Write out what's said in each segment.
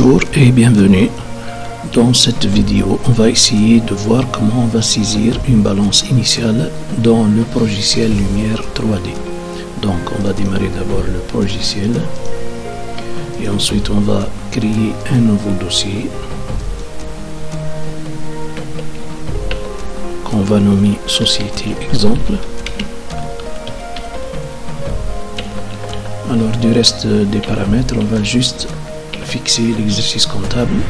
Bonjour et bienvenue. Dans cette vidéo, on va essayer de voir comment on va saisir une balance initiale dans le logiciel Lumière 3D. Donc on va démarrer d'abord le logiciel et ensuite on va créer un nouveau dossier qu'on va nommer Société Exemple. Alors du reste des paramètres, on va juste fixer l'exercice comptable.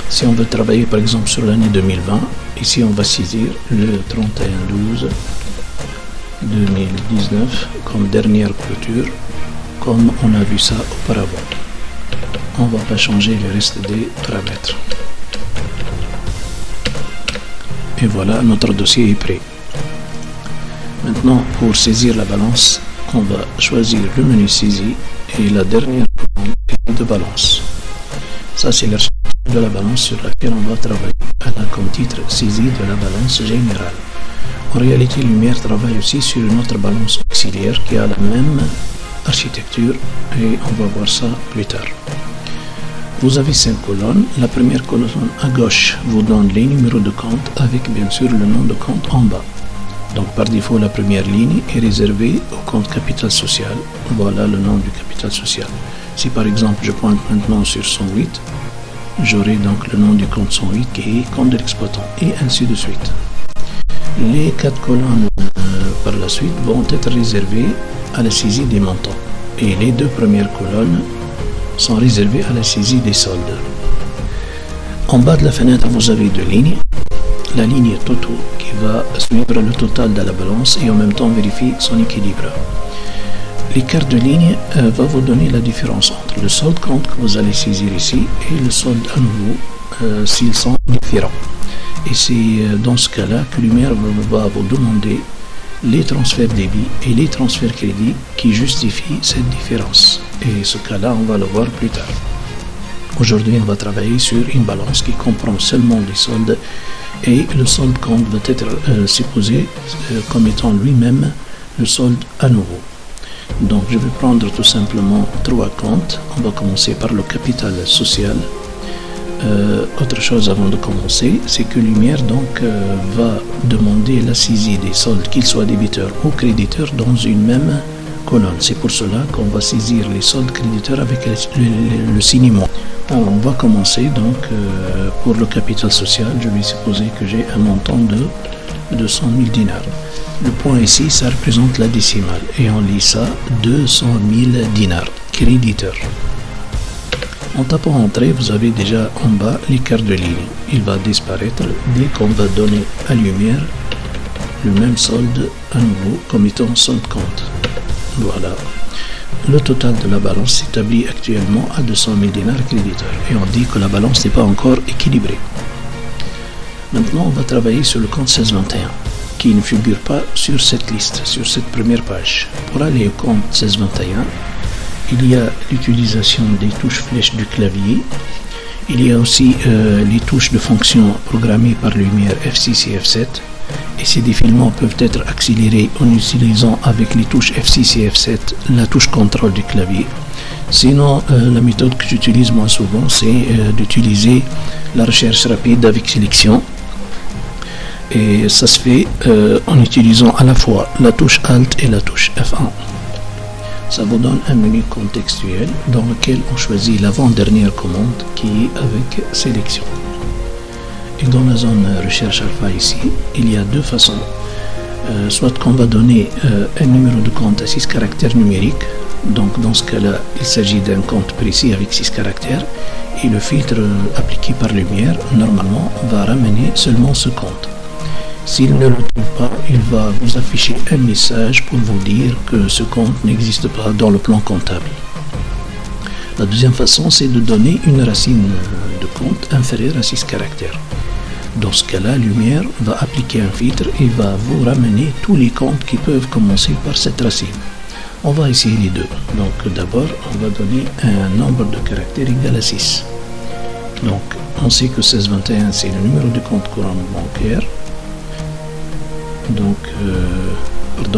Si on veut travailler par exemple sur l'année 2020, ici on va saisir le 31/12/2019 comme dernière clôture, comme on a vu ça auparavant. On ne va pas changer le reste des paramètres. Et voilà, notre dossier est prêt. Maintenant, pour saisir la balance, on va choisir le menu saisie et la dernière commande est de balance. Ça, c'est l'architecture de la balance sur laquelle on va travailler. Elle a comme titre saisie de la balance générale. En réalité, Lumière travaille aussi sur une autre balance auxiliaire qui a la même architecture et on va voir ça plus tard. Vous avez 5 colonnes. La première colonne à gauche vous donne les numéros de compte avec bien sûr le nom de compte en bas. Donc par défaut, la première ligne est réservée au compte capital social. Voilà le nom du capital social. Si par exemple je pointe maintenant sur 108, j'aurai donc le nom du compte 108 qui est compte de l'exploitant et ainsi de suite. Les 4 colonnes par la suite vont être réservées à la saisie des montants et les 2 premières colonnes sont réservées à la saisie des soldes. En bas de la fenêtre, vous avez 2 lignes. La ligne Toto qui va suivre le total de la balance et en même temps vérifier son équilibre. L'écart de ligne va vous donner la différence entre le solde compte que vous allez saisir ici et le solde à nouveau s'ils sont différents. Et c'est dans ce cas-là que Lumière va vous demander les transferts débit et les transferts crédit qui justifient cette différence. Et ce cas-là, on va le voir plus tard. Aujourd'hui, on va travailler sur une balance qui comprend seulement les soldes et le solde compte va être supposé comme étant lui-même le solde à nouveau. Donc je vais prendre tout simplement 3 comptes. On va commencer par le capital social. Autre chose avant de commencer, c'est que Lumière donc va demander la saisie des soldes, qu'ils soient débiteurs ou créditeurs, dans une même colonne. C'est pour cela qu'on va saisir les soldes créditeurs avec le signement. Alors, on va commencer donc pour le capital social. Je vais supposer que j'ai un montant de 200 000 dinars. Le point ici, ça représente la décimale et on lit ça 200 000 dinars, créditeur. En tapant entrée, vous avez déjà en bas l'écart de ligne. Il va disparaître dès qu'on va donner à Lumière le même solde à nouveau comme étant solde compte. Voilà. Le total de la balance s'établit actuellement à 200 000 dinars créditeurs et on dit que la balance n'est pas encore équilibrée. Maintenant, on va travailler sur le compte 1621 qui ne figure pas sur cette liste, sur cette première page. Pour aller au compte 1621, il y a l'utilisation des touches flèches du clavier. Il y a aussi les touches de fonction programmées par Lumière F6 et F7. Et ces défilements peuvent être accélérés en utilisant avec les touches F6 et F7 la touche contrôle du clavier. Sinon, la méthode que j'utilise moins souvent, c'est d'utiliser la recherche rapide avec sélection. Et ça se fait en utilisant à la fois la touche Alt et la touche F1. Ça vous donne un menu contextuel dans lequel on choisit l'avant-dernière commande qui est avec sélection. Et dans la zone recherche alpha ici, il y a 2 façons. Soit qu'on va donner un numéro de compte à 6 caractères numériques. Donc dans ce cas-là, il s'agit d'un compte précis avec 6 caractères. Et le filtre appliqué par Lumière, normalement, va ramener seulement ce compte. S'il ne le trouve pas, il va vous afficher un message pour vous dire que ce compte n'existe pas dans le plan comptable. La deuxième façon, c'est de donner une racine de compte inférieure à 6 caractères. Dans ce cas-là, Lumière va appliquer un filtre et va vous ramener tous les comptes qui peuvent commencer par cette racine. On va essayer les deux. Donc d'abord, on va donner un nombre de caractères égal à 6. Donc on sait que 1621 c'est le numéro de compte courant bancaire. Donc,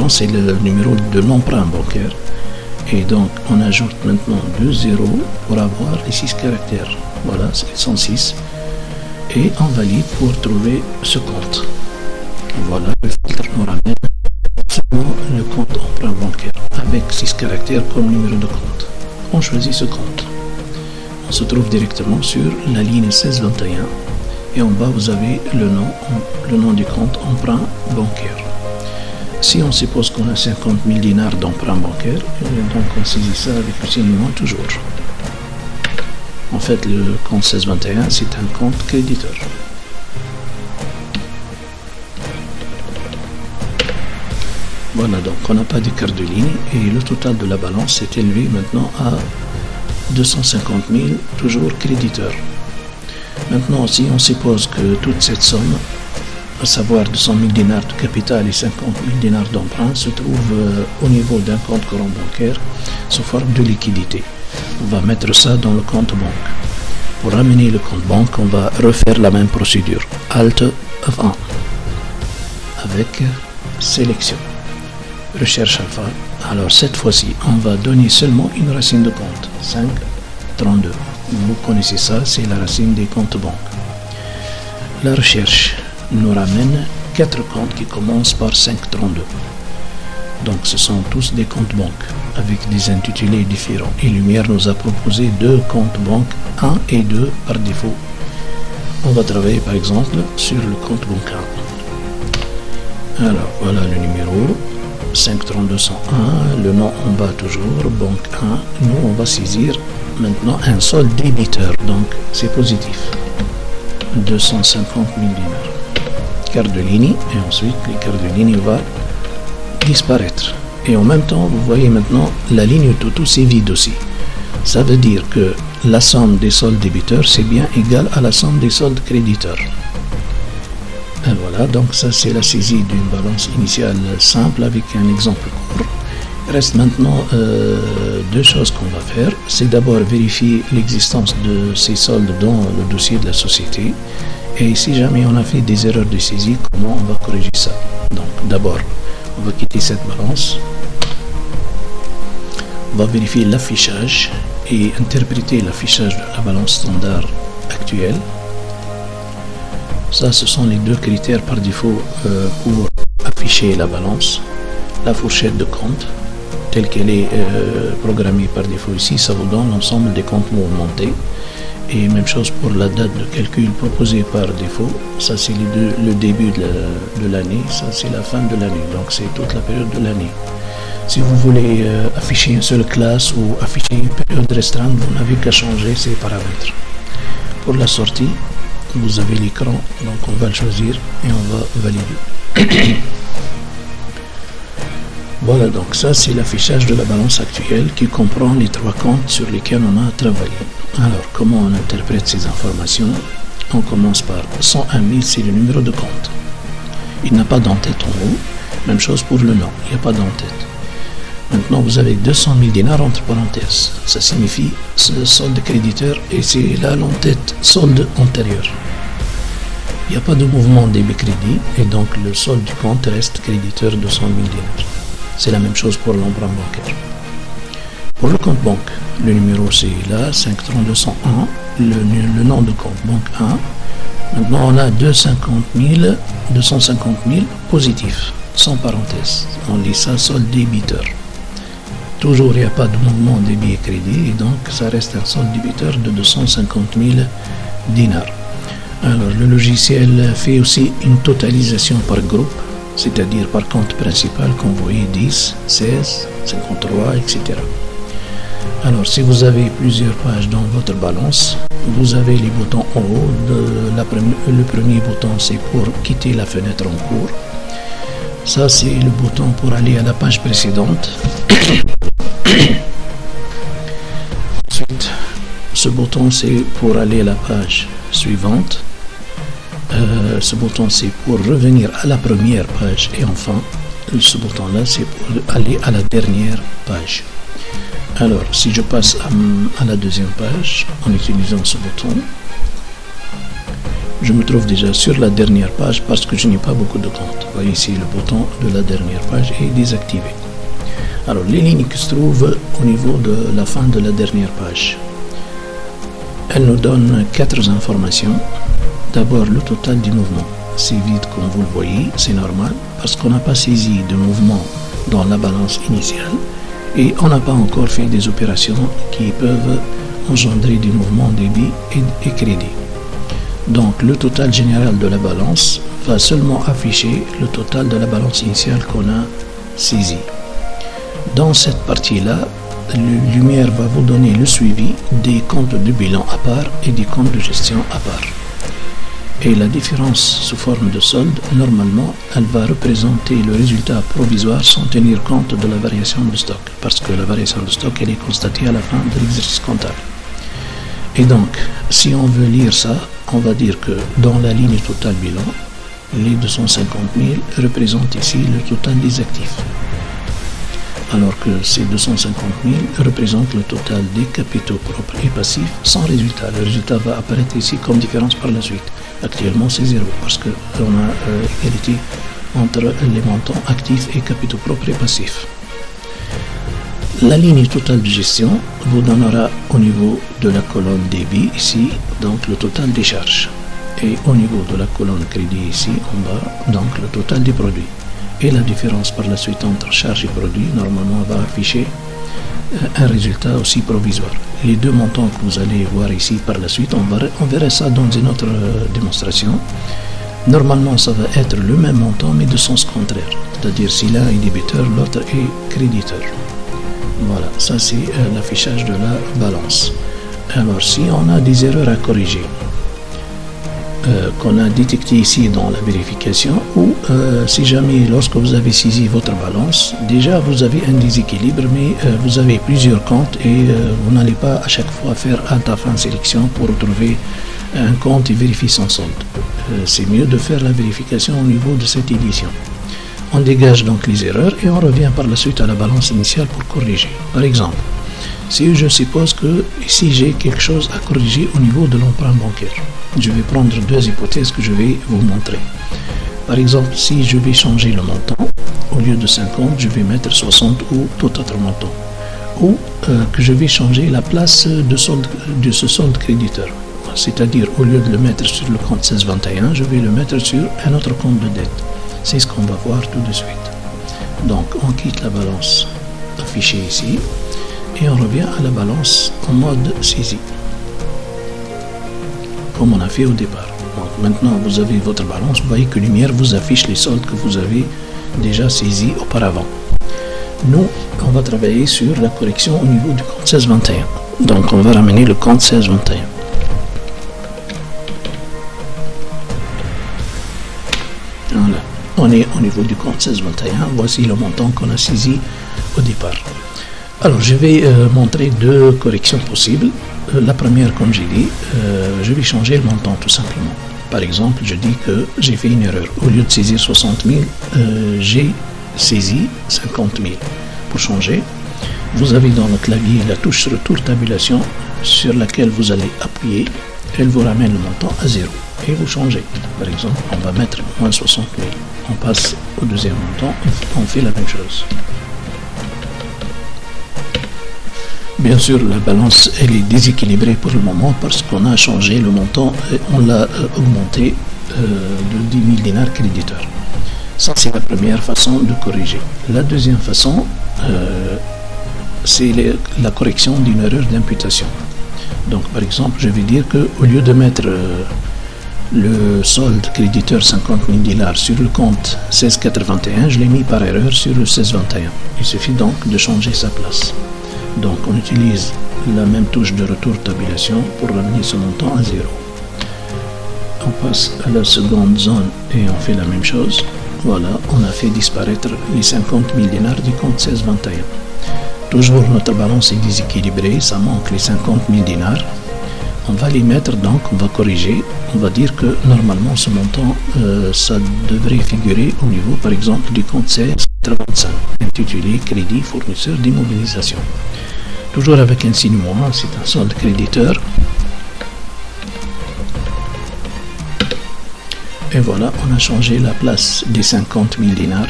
c'est le numéro de l'emprunt bancaire. Et donc, on ajoute maintenant 2 zéros pour avoir les 6 caractères. Voilà, c'est 106. Et on valide pour trouver ce compte. Voilà, le filtre nous ramène seulement le compte emprunt bancaire avec 6 caractères comme numéro de compte. On choisit ce compte. On se trouve directement sur la ligne 1621 et en bas vous avez le nom du compte emprunt bancaire. Si on suppose qu'on a 50 000 dinars d'emprunt bancaire, donc on saisit ça avec le signe moins toujours. En fait, le compte 1621, c'est un compte créditeur. Voilà, donc on n'a pas d'écart de ligne et le total de la balance est élevé maintenant à 250 000, toujours créditeur. Maintenant, si on suppose que toute cette somme, à savoir 200 000 dinars de capital et 50 000 dinars d'emprunt, se trouve au niveau d'un compte courant bancaire sous forme de liquidité. On va mettre ça dans le compte banque. Pour ramener le compte banque, on va refaire la même procédure. Alt F1 avec sélection. Recherche alpha. Alors cette fois-ci, on va donner seulement une racine de compte. 5, 32. Vous connaissez ça, c'est la racine des comptes banques. La recherche nous ramène 4 comptes qui commencent par 532. Donc ce sont tous des comptes banques avec des intitulés différents. Et Lumière nous a proposé 2 comptes banques 1 et 2 par défaut. On va travailler par exemple sur le compte banque 1. Alors voilà le numéro 53201, le nom en bas toujours, banque 1. Nous on va saisir maintenant un solde débiteur, donc c'est positif. 250 000 dinars. Carte de ligne, et ensuite l'écart de ligne va disparaître. Et en même temps, vous voyez maintenant la ligne tout c'est vide aussi. Ça veut dire que la somme des soldes débiteurs, c'est bien égal à la somme des soldes créditeurs. Et voilà, donc ça c'est la saisie d'une balance initiale simple avec un exemple court. Il reste maintenant 2 choses qu'on va faire. C'est d'abord vérifier l'existence de ces soldes dans le dossier de la société. Et si jamais on a fait des erreurs de saisie, comment on va corriger ça? Donc d'abord, on va quitter cette balance. On va vérifier l'affichage et interpréter l'affichage de la balance standard actuelle. Ça, ce sont les 2 critères par défaut pour afficher la balance. La fourchette de compte, telle qu'elle est programmée par défaut ici, ça vous donne l'ensemble des comptes mouvementés. Et même chose pour la date de calcul proposée par défaut. Ça, c'est le début de l'année. Ça, c'est la fin de l'année. Donc, c'est toute la période de l'année. Si vous voulez afficher une seule classe ou afficher une période restreinte, vous n'avez qu'à changer ces paramètres. Pour la sortie, vous avez l'écran, donc on va le choisir et on va valider. Voilà, donc ça c'est l'affichage de la balance actuelle qui comprend les 3 comptes sur lesquels on a travaillé. Alors, comment on interprète ces informations? On commence par 101 000, c'est le numéro de compte. Il n'a pas d'entête en haut. Même chose pour le nom, il n'y a pas d'entête. Maintenant, vous avez 200 000 dinars entre parenthèses. Ça signifie solde créditeur et c'est là l'entête solde antérieur. Il n'y a pas de mouvement débit-crédit et donc le solde du compte reste créditeur 200 000 dinars. C'est la même chose pour l'emprunt bancaire. Pour le compte banque, le numéro c'est là, 53201, le nom de compte banque 1. Maintenant, on a 250 000 positifs, sans parenthèse. On lit ça solde débiteur. Toujours, il n'y a pas de mouvement débit et crédit, et donc ça reste un solde débiteur de 250 000 dinars. Alors, le logiciel fait aussi une totalisation par groupe, c'est-à-dire par compte principal, comme vous voyez 10, 16, 53, etc. Alors, si vous avez plusieurs pages dans votre balance, vous avez les boutons en haut. Le premier bouton, c'est pour quitter la fenêtre en cours. Ça, c'est le bouton pour aller à la page précédente. Ensuite, ce bouton, c'est pour aller à la page suivante. Ce bouton, c'est pour revenir à la première page. Et enfin, ce bouton-là, c'est pour aller à la dernière page. Alors, si je passe à la deuxième page, en utilisant ce bouton, je me trouve déjà sur la dernière page parce que je n'ai pas beaucoup de comptes. Vous voyez ici, le bouton de la dernière page est désactivé. Alors, les lignes qui se trouvent au niveau de la fin de la dernière page. Elle nous donne 4 informations. D'abord, le total du mouvement. C'est vide comme vous le voyez, c'est normal, parce qu'on n'a pas saisi de mouvement dans la balance initiale et on n'a pas encore fait des opérations qui peuvent engendrer des mouvements débit et crédit. Donc le total général de la balance va seulement afficher le total de la balance initiale qu'on a saisie. Dans cette partie-là, la lumière va vous donner le suivi des comptes de bilan à part et des comptes de gestion à part. Et la différence sous forme de solde, normalement, elle va représenter le résultat provisoire sans tenir compte de la variation de stock, parce que la variation de stock, elle est constatée à la fin de l'exercice comptable. Et donc, si on veut lire ça, on va dire que dans la ligne total bilan, les 250 000 représentent ici le total des actifs, alors que ces 250 000 représentent le total des capitaux propres et passifs sans résultat. Le résultat va apparaître ici comme différence par la suite. Actuellement, c'est 0 parce qu'on a égalité entre les montants actifs et capitaux propres et passifs. La ligne totale de gestion vous donnera au niveau de la colonne débit ici, donc le total des charges. Et au niveau de la colonne crédit ici, en bas, donc le total des produits. Et la différence par la suite entre charges et produits, normalement, va afficher un résultat aussi provisoire. Les deux montants que vous allez voir ici par la suite, on verra ça dans une autre démonstration. Normalement, ça va être le même montant, mais de sens contraire. C'est-à-dire si l'un est débiteur, l'autre est créditeur. Voilà, ça c'est l'affichage de la balance. Alors, si on a des erreurs à corriger, qu'on a détecté ici dans la vérification, ou si jamais lorsque vous avez saisi votre balance, déjà vous avez un déséquilibre, mais vous avez plusieurs comptes et vous n'allez pas à chaque fois faire alt à fin sélection pour retrouver un compte et vérifier son solde. C'est mieux de faire la vérification au niveau de cette édition. On dégage donc les erreurs et on revient par la suite à la balance initiale pour corriger. Par exemple, si je suppose que ici j'ai quelque chose à corriger au niveau de l'emprunt bancaire, je vais prendre deux hypothèses que je vais vous montrer. Par exemple, si je vais changer le montant, au lieu de 50, je vais mettre 60 ou tout autre montant. Ou que je vais changer la place de ce solde créditeur. C'est-à-dire, au lieu de le mettre sur le compte 1621, je vais le mettre sur un autre compte de dette. C'est ce qu'on va voir tout de suite. Donc, on quitte la balance affichée ici et on revient à la balance en mode saisie, comme on a fait au départ. Donc, maintenant, vous avez votre balance. Vous voyez que Lumière vous affiche les soldes que vous avez déjà saisis auparavant. Nous, on va travailler sur la correction au niveau du compte 1621. Donc, on va ramener le compte 1621. Voilà. On est au niveau du compte 1621. Voici le montant qu'on a saisi au départ. Alors, je vais montrer deux corrections possibles. La première, comme j'ai dit, je vais changer le montant tout simplement. Par exemple, je dis que j'ai fait une erreur. Au lieu de saisir 60 000, j'ai saisi 50 000. Pour changer, vous avez dans le clavier la touche retour tabulation sur laquelle vous allez appuyer. Elle vous ramène le montant à 0 et vous changez. Par exemple, on va mettre moins 60 000. On passe au deuxième montant, on fait la même chose. Bien sûr, la balance elle est déséquilibrée pour le moment parce qu'on a changé le montant et on l'a augmenté de 10 000 dinars créditeurs. Ça, c'est la première façon de corriger. La deuxième façon, c'est la correction d'une erreur d'imputation. Donc, par exemple, je vais dire qu'au lieu de mettre le solde créditeur 50 000 dinars sur le compte 1681, je l'ai mis par erreur sur le 1621. Il suffit donc de changer sa place. Donc, on utilise la même touche de retour tabulation pour ramener ce montant à 0. On passe à la seconde zone et on fait la même chose. Voilà, on a fait disparaître les 50 000 dinars du compte 1621. Toujours notre balance est déséquilibrée, ça manque les 50 000 dinars. On va les mettre donc, on va corriger. On va dire que normalement ce montant, ça devrait figurer au niveau par exemple du compte 1685, intitulé Crédit fournisseur d'immobilisation. Toujours avec un signe moins, c'est un solde créditeur. Et voilà, on a changé la place des 50 000 dinars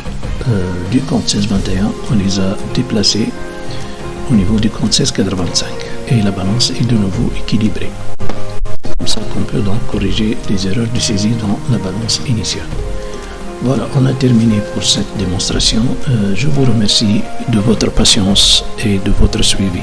du compte 1621. On les a déplacés au niveau du compte 1685. et la balance est de nouveau équilibrée. Comme ça qu'on peut donc corriger les erreurs de saisie dans la balance initiale. Voilà, on a terminé pour cette démonstration. Je vous remercie de votre patience et de votre suivi.